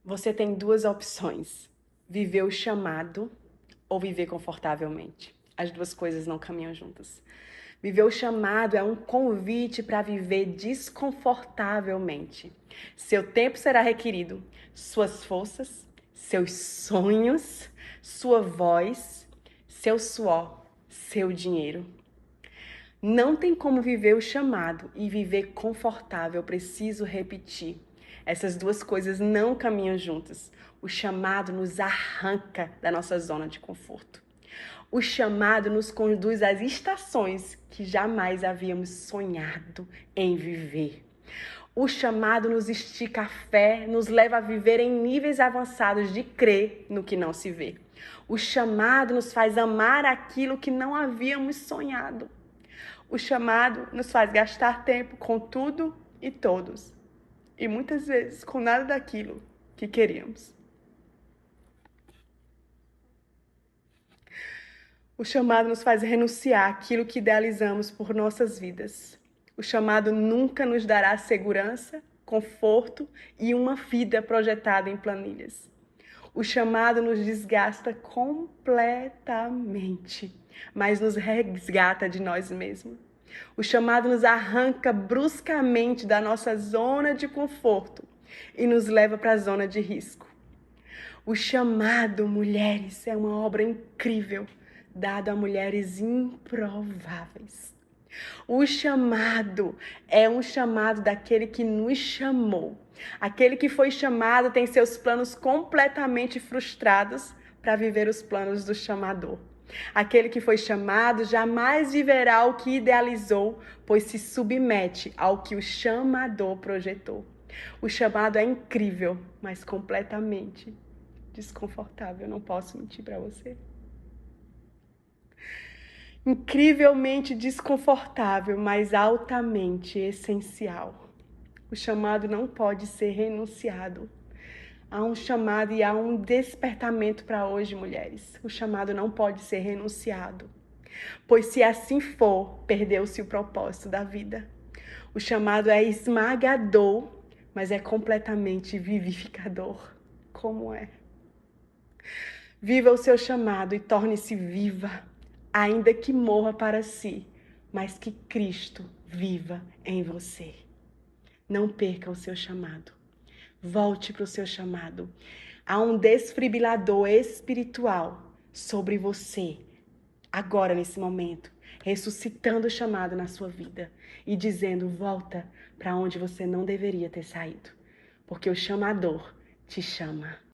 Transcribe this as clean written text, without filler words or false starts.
Você tem duas opções: viver o chamado ou viver confortavelmente. As duas coisas não caminham juntas. Viver o chamado é um convite para viver desconfortavelmente. Seu tempo será requerido, suas forças, seus sonhos, sua voz, seu suor, seu dinheiro. Não tem como viver o chamado e viver confortável, preciso repetir. Essas duas coisas não caminham juntas. O chamado nos arranca da nossa zona de conforto. O chamado nos conduz às estações que jamais havíamos sonhado em viver. O chamado nos estica a fé, nos leva a viver em níveis avançados de crer no que não se vê. O chamado nos faz amar aquilo que não havíamos sonhado. O chamado nos faz gastar tempo com tudo e todos, e muitas vezes com nada daquilo que queríamos. O chamado nos faz renunciar àquilo que idealizamos por nossas vidas. O chamado nunca nos dará segurança, conforto e uma vida projetada em planilhas. O chamado nos desgasta completamente, mas nos resgata de nós mesmos. O chamado nos arranca bruscamente da nossa zona de conforto e nos leva para a zona de risco. O chamado, mulheres, é uma obra incrível, dada a mulheres improváveis. O chamado é um chamado daquele que nos chamou. Aquele que foi chamado tem seus planos completamente frustrados para viver os planos do chamador. Aquele que foi chamado jamais viverá o que idealizou, pois se submete ao que o chamador projetou. O chamado é incrível, mas completamente desconfortável, não posso mentir para você. Incrivelmente desconfortável, mas altamente essencial. O chamado não pode ser renunciado. Há um chamado e há um despertamento para hoje, mulheres. O chamado não pode ser renunciado, pois se assim for, perdeu-se o propósito da vida. O chamado é esmagador, mas é completamente vivificador. Como é? Viva o seu chamado e torne-se viva, ainda que morra para si, mas que Cristo viva em você. Não perca o seu chamado. Volte para o seu chamado. Há um desfibrilador espiritual sobre você, agora, nesse momento, ressuscitando o chamado na sua vida e dizendo: volta para onde você não deveria ter saído, porque o chamador te chama.